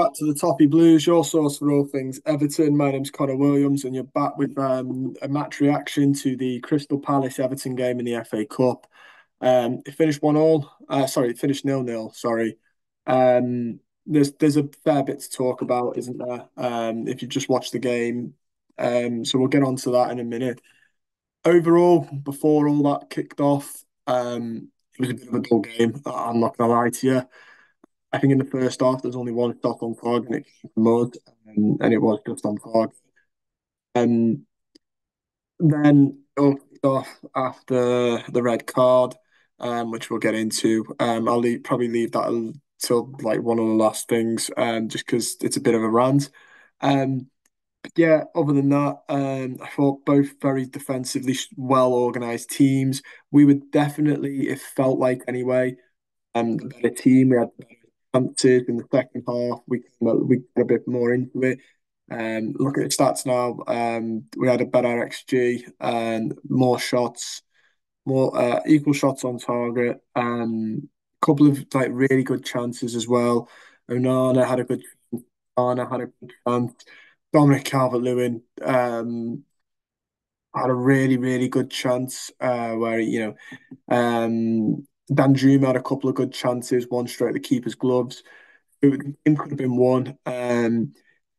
Back to the Toffee Blues, your source for all things Everton. My name's Connor Williams, and you're back with a match reaction to the Crystal Palace Everton game in the FA Cup. It finished 1-1. Sorry, it finished 0-0. Sorry. There's a fair bit to talk about, isn't there? If you just watch the game. So we'll get on to that in a minute. Overall, before all that kicked off, it was a bit of a dull game. I'm not gonna lie to you. I think in the first half, there's only one shot on target, and it came from us, and it was just on target. Um, then it kicked off after the red card, which we'll get into. Probably leave that till like one of the last things, just because it's a bit of a rant. Um, yeah, other than that, I thought both very defensively well organised teams. We were definitely, it felt like anyway, the better team. We had better chances in the second half. We got a bit more into it. Look at the stats now. We had a better XG and more shots, more equal shots on target. Couple of like really good chances as well. Onana had a good chance. Onana had a good chance. Dominic Calvert-Lewin had a really good chance where Danjuma had a couple of good chances, one straight at the keeper's gloves. The game could have been won. Albert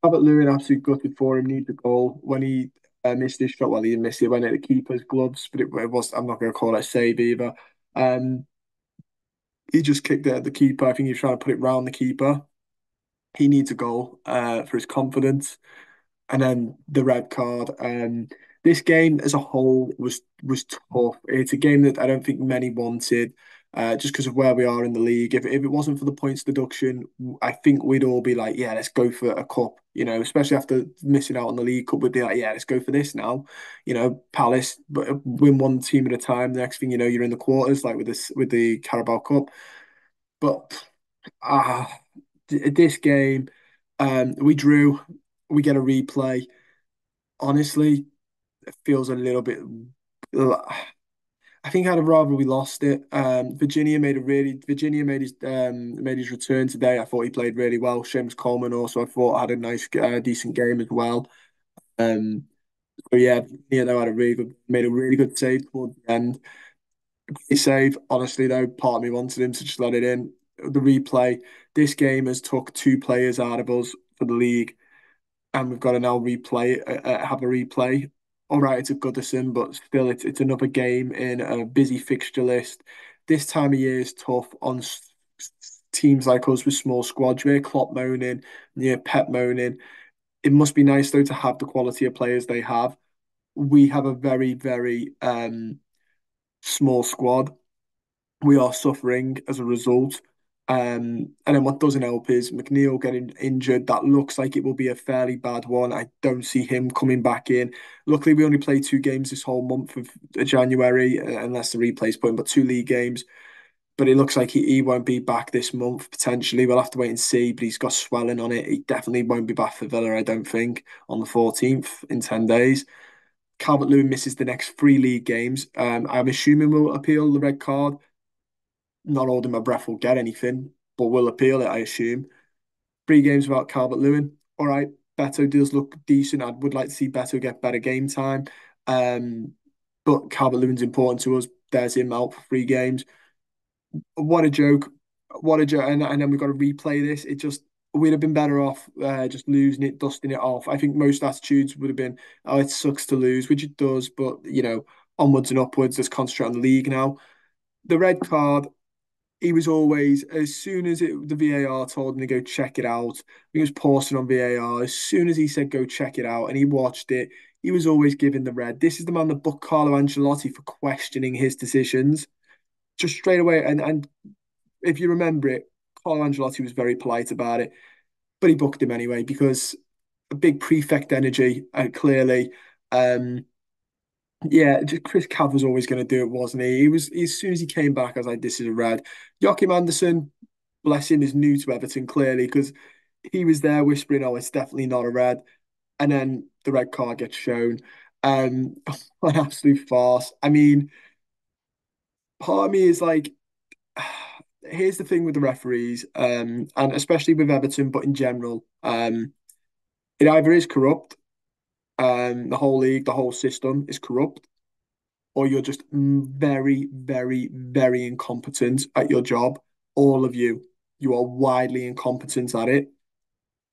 Lewin absolutely gutted for him, needs a goal. When he missed his shot, well, he didn't miss it, went at the keeper's gloves, but it was, I'm not going to call it a save either. Um, he just kicked it at the keeper. I think he was trying to put it round the keeper. He needs a goal for his confidence. And then the red card. This game as a whole was tough. It's a game that I don't think many wanted, just because of where we are in the league. If it wasn't for the points deduction, I think we'd all be like, yeah, let's go for a cup. Especially after missing out on the League Cup, we'd be like, yeah, let's go for this now. Palace, but win one team at a time. The next thing you know, you're in the quarters, like with the Carabao Cup. But ah, this game, we drew. We get a replay. Honestly, it feels a little bit. I think I'd have rather we lost it. Virginia made his return today. I thought he played really well. Seamus Coleman also I thought had a nice decent game as well. Um, so yeah, Virginia though made a really good save towards the end. Great save. Honestly though, part of me wanted him to just let it in. The replay. This game has took two players out of us for the league, and we've got to now have a replay. All right, it's a Goodison, but still, it's another game in a busy fixture list. This time of year is tough on teams like us with small squads. We're Klopp moaning, Pep moaning. It must be nice though to have the quality of players they have. We have a very small squad. We are suffering as a result. And then what doesn't help is McNeil getting injured. That looks like it will be a fairly bad one. I don't see him coming back in. Luckily, we only play two games this whole month of January, unless the replay's put in, but two league games. But it looks like he won't be back this month, potentially. We'll have to wait and see, but he's got swelling on it. He definitely won't be back for Villa, I don't think, on the 14th in 10 days. Calvert-Lewin misses the next three league games. I'm assuming we'll appeal the red card. Not holding my breath will get anything, but we'll appeal it, I assume. Three games without Calvert-Lewin. All right, Beto does look decent. I would like to see Beto get better game time. Um, but Calvert-Lewin's important to us. There's him out for three games. What a joke. What a joke. And then we've got to replay this. We'd have been better off just losing it, dusting it off. I think most attitudes would have been, oh, it sucks to lose, which it does, but, onwards and upwards, let's concentrate on the league now. The red card, he was always, as soon as the VAR told him to go check it out, he was pausing on VAR. As soon as he said go check it out and he watched it, he was always giving the red. This is the man that booked Carlo Ancelotti for questioning his decisions. Just straight away. And if you remember it, Carlo Ancelotti was very polite about it, but he booked him anyway because a big prefect energy, clearly. Um, yeah, just Chris Cav was always going to do it, wasn't he? He was as soon as he came back, I was like, "This is a red." Joachim Anderson, bless him, is new to Everton clearly because he was there whispering, "Oh, it's definitely not a red," and then the red card gets shown. Um, an absolute farce. I mean, part of me is like, here's the thing with the referees, and especially with Everton, but in general, it either is corrupt, the whole league, the whole system is corrupt, or you're just very, very, very incompetent at your job. All of you, you are widely incompetent at it.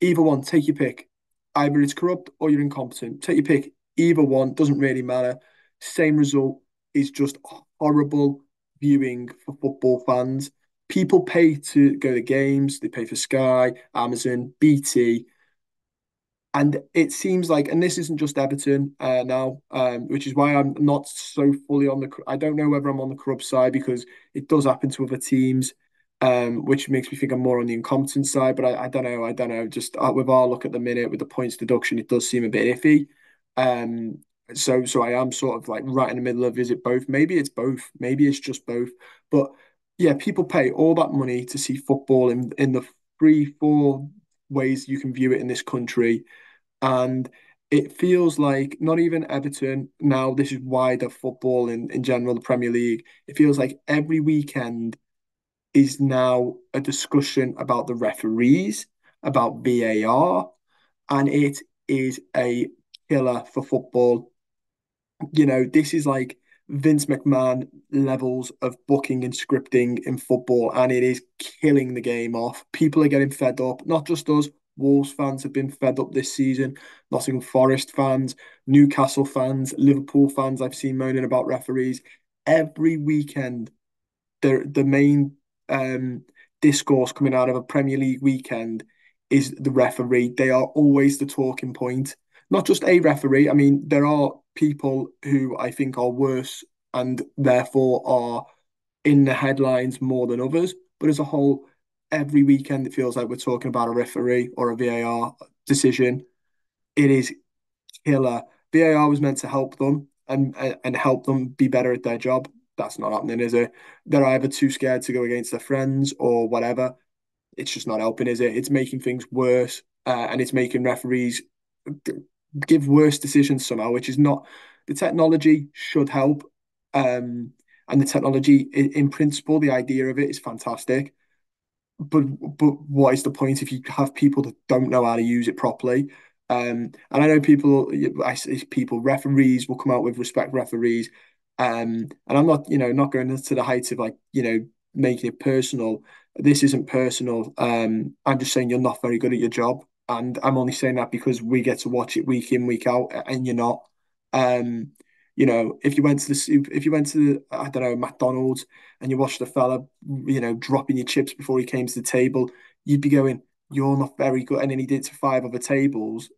Either one, take your pick. Either it's corrupt or you're incompetent. Take your pick. Either one doesn't really matter. Same result is just horrible viewing for football fans. People pay to go to games, they pay for Sky, Amazon, BT, and it seems like, and this isn't just Everton now, which is why I'm not so fully on the. I don't know whether I'm on the corrupt side because it does happen to other teams, which makes me think I'm more on the incompetent side. But I don't know. I don't know. Just with our look at the minute with the points deduction, it does seem a bit iffy. Um, so I am sort of like right in the middle of, is it both? Maybe it's both. Maybe it's just both. But yeah, people pay all that money to see football in the three, four ways you can view it in this country, and it feels like not even Everton, now this is wider football in general, the Premier League. It feels like every weekend is now a discussion about the referees, about VAR, and it is a killer for football. This is like Vince McMahon levels of booking and scripting in football, and it is killing the game off. People are getting fed up, not just us. Wolves fans have been fed up this season. Nottingham Forest fans, Newcastle fans, Liverpool fans I've seen moaning about referees. Every weekend, the main um, discourse coming out of a Premier League weekend is the referee. They are always the talking point. Not just a referee. I mean, there are people who I think are worse and therefore are in the headlines more than others. But as a whole, every weekend it feels like we're talking about a referee or a VAR decision. It is killer. VAR was meant to help them and help them be better at their job. That's not happening, is it? They're either too scared to go against their friends or whatever. It's just not helping, is it? It's making things worse, and it's making referees give worse decisions somehow, which is not. The technology should help, and the technology, in principle, the idea of it is fantastic. But what is the point if you have people that don't know how to use it properly? And I know people, I see people, referees will come out with respect referees, and I'm not, not going to the heights of like, making it personal. This isn't personal. I'm just saying you're not very good at your job, and I'm only saying that because we get to watch it week in, week out, and you're not. Um, if you went to if you went to, I don't know, McDonald's and you watched a fella, dropping your chips before he came to the table, you'd be going, you're not very good. And then he did it to five other tables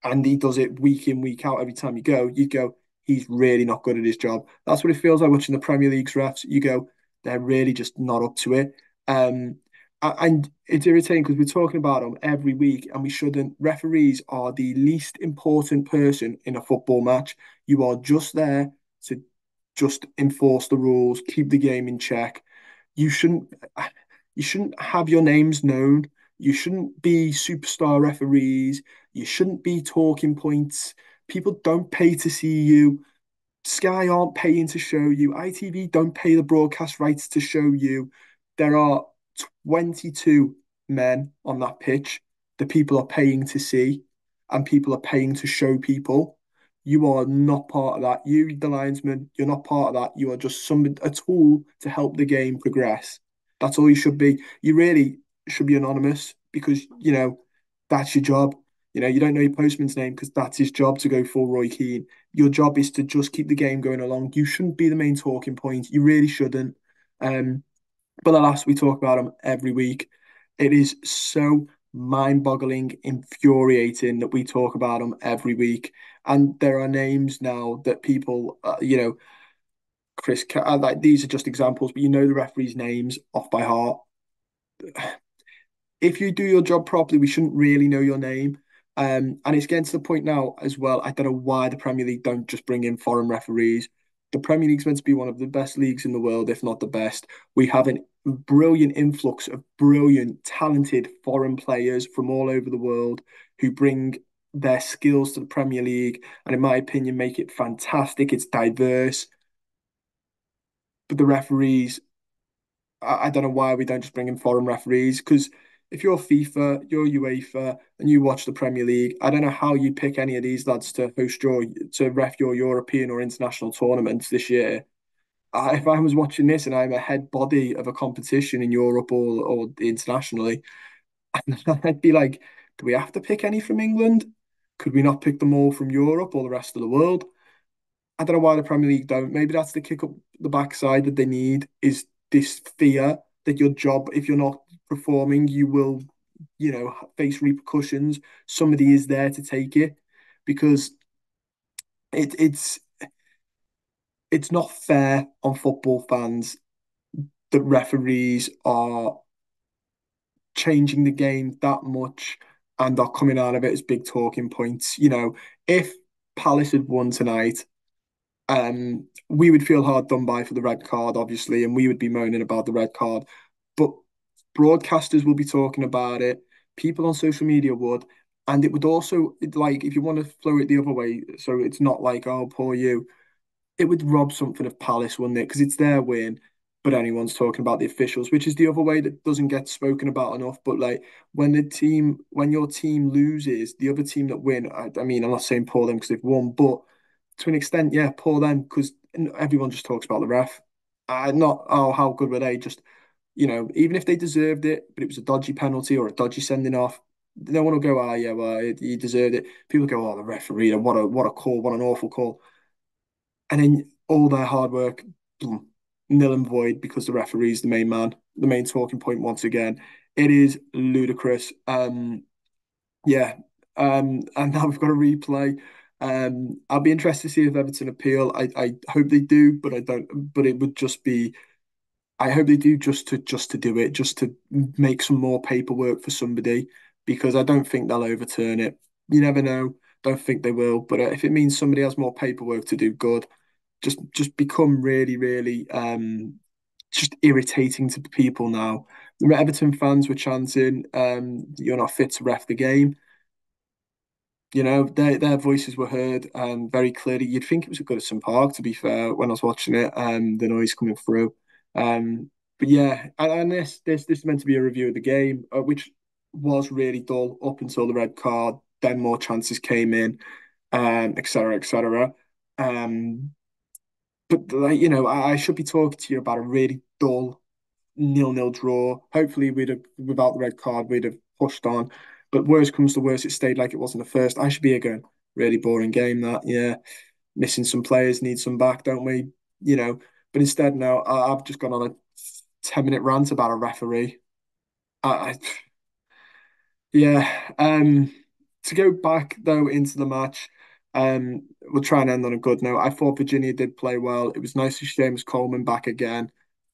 and he does it week in, week out every time you go, you'd go, he's really not good at his job. That's what it feels like watching the Premier League's refs. You go, they're really just not up to it. And it's irritating because we're talking about them every week and we shouldn't. Referees are the least important person in a football match. You are just there to just enforce the rules, keep the game in check. You shouldn't you shouldn't have your names known. You shouldn't be superstar referees. You shouldn't be talking points. People don't pay to see you. Sky aren't paying to show you. ITV don't pay the broadcast rights to show you. There are 22 men on that pitch that people are paying to see and people are paying to show people. You are not part of that. You, the linesman, you're not part of that. You are just a tool to help the game progress. That's all you should be. You really should be anonymous because, that's your job. You don't know your postman's name because that's his job to go for Roy Keane. Your job is to just keep the game going along. You shouldn't be the main talking point. You really shouldn't. Um, but alas, we talk about them every week. It is so mind-boggling, infuriating that we talk about them every week. And there are names now that people, like these are just examples, but the referees' names off by heart. If you do your job properly, we shouldn't really know your name. And it's getting to the point now as well. I don't know why the Premier League don't just bring in foreign referees. The Premier League's meant to be one of the best leagues in the world, if not the best. We have a brilliant influx of brilliant, talented foreign players from all over the world who bring their skills to the Premier League, and in my opinion, make it fantastic. It's diverse, but the referees I don't know why we don't just bring in foreign referees. Because if you're FIFA, you're UEFA, and you watch the Premier League, I don't know how you pick any of these lads to host your to ref your European or international tournaments this year. If I was watching this and I'm a head body of a competition in Europe or internationally, I'd be like, do we have to pick any from England? Could we not pick them all from Europe or the rest of the world? I don't know why the Premier League don't. Maybe that's the kick up the backside that they need is this fear that your job, if you're not performing, you will, face repercussions. Somebody is there to take it because it, it's it's not fair on football fans that referees are changing the game that much and are coming out of it as big talking points. If Palace had won tonight, we would feel hard done by for the red card, obviously, and we would be moaning about the red card. But broadcasters will be talking about it. People on social media would, and it would also like if you want to flow it the other way, so it's not like oh poor you. It would rob something of Palace, wouldn't it? Because it's their win, but anyone's talking about the officials, which is the other way that doesn't get spoken about enough. But like when your team loses, the other team that win, I mean, I'm not saying poor them because they've won, but to an extent, yeah, poor them because everyone just talks about the ref. Not oh how good were they? Just even if they deserved it, but it was a dodgy penalty or a dodgy sending off. No one will go, oh yeah, well he deserved it. People go, oh the referee, what a call, what an awful call, and then all their hard work, boom, nil and void because the referee's the main man, the main talking point once again. It is ludicrous. Yeah, and now we've got a replay. I'll be interested to see if Everton appeal. I hope they do, but I don't. But it would just be. I hope they do just to do it, just to make some more paperwork for somebody, because I don't think they'll overturn it. You never know. Don't think they will, but if it means somebody has more paperwork to do good, just become really, really just irritating to people now. The Everton fans were chanting, "You're not fit to ref the game." Their voices were heard very clearly. You'd think it was a Goodison Park, to be fair, when I was watching it, the noise coming through. But yeah, and this is meant to be a review of the game, which was really dull up until the red card. Then more chances came in, et cetera, et cetera. Um, but like, I should be talking to you about a really dull 0-0 draw. Hopefully, we'd have without the red card, we'd have pushed on. But worst comes to worst, it stayed like it was in the first. I should be again. Really boring game that. Yeah, missing some players, need some back, don't we? You know. But instead, now I've just gone on a 10-minute rant about a referee. I yeah. To go back though into the match, we'll try and end on a good note. I thought Virginia did play well. It was nice to see James Coleman back again.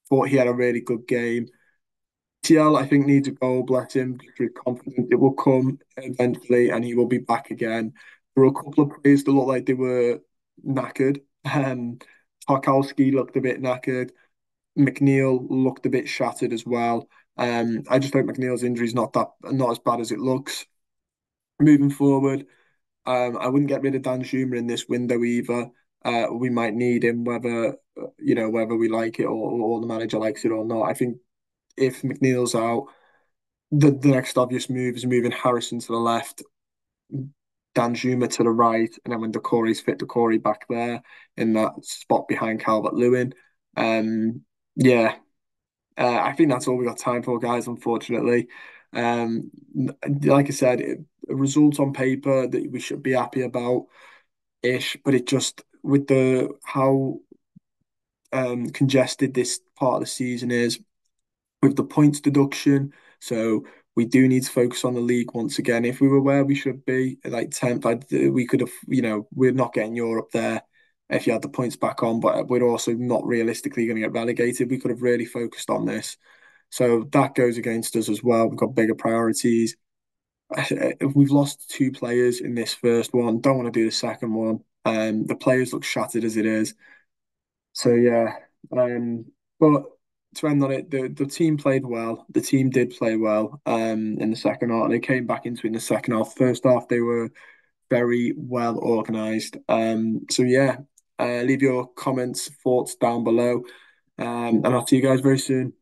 Thought he had a really good game. TL, I think, needs a goal, bless him. We're confident it will come eventually and he will be back again. There were a couple of players that looked like they were knackered. Tarkowski looked a bit knackered. McNeil looked a bit shattered as well. I just hope McNeil's injury is not as bad as it looks. Moving forward, I wouldn't get rid of Dan Schumer in this window either. We might need him, whether we like it or the manager likes it or not. I think if McNeil's out, the next obvious move is moving Harrison to the left, Dan Juma to the right, and then when Decore's fit, Decore back there in that spot behind Calvert Lewin. Yeah, I think that's all we got time for, guys. Unfortunately, like I said, a result on paper that we should be happy about ish, but it just with the how congested this part of the season is with the points deduction. So we do need to focus on the league once again. If we were where we should be, like 10th, we could have, we're not getting Europe there if you had the points back on, but we're also not realistically going to get relegated. We could have really focused on this. So that goes against us as well. We've got bigger priorities. We've lost two players in this first one. Don't want to do the second one. The players look shattered as it is. So yeah, but to end on it, the team played well. The team did play well in the second half. They came back into it in the second half. First half, they were very well organised. So yeah, leave your comments, thoughts down below, and I'll see you guys very soon.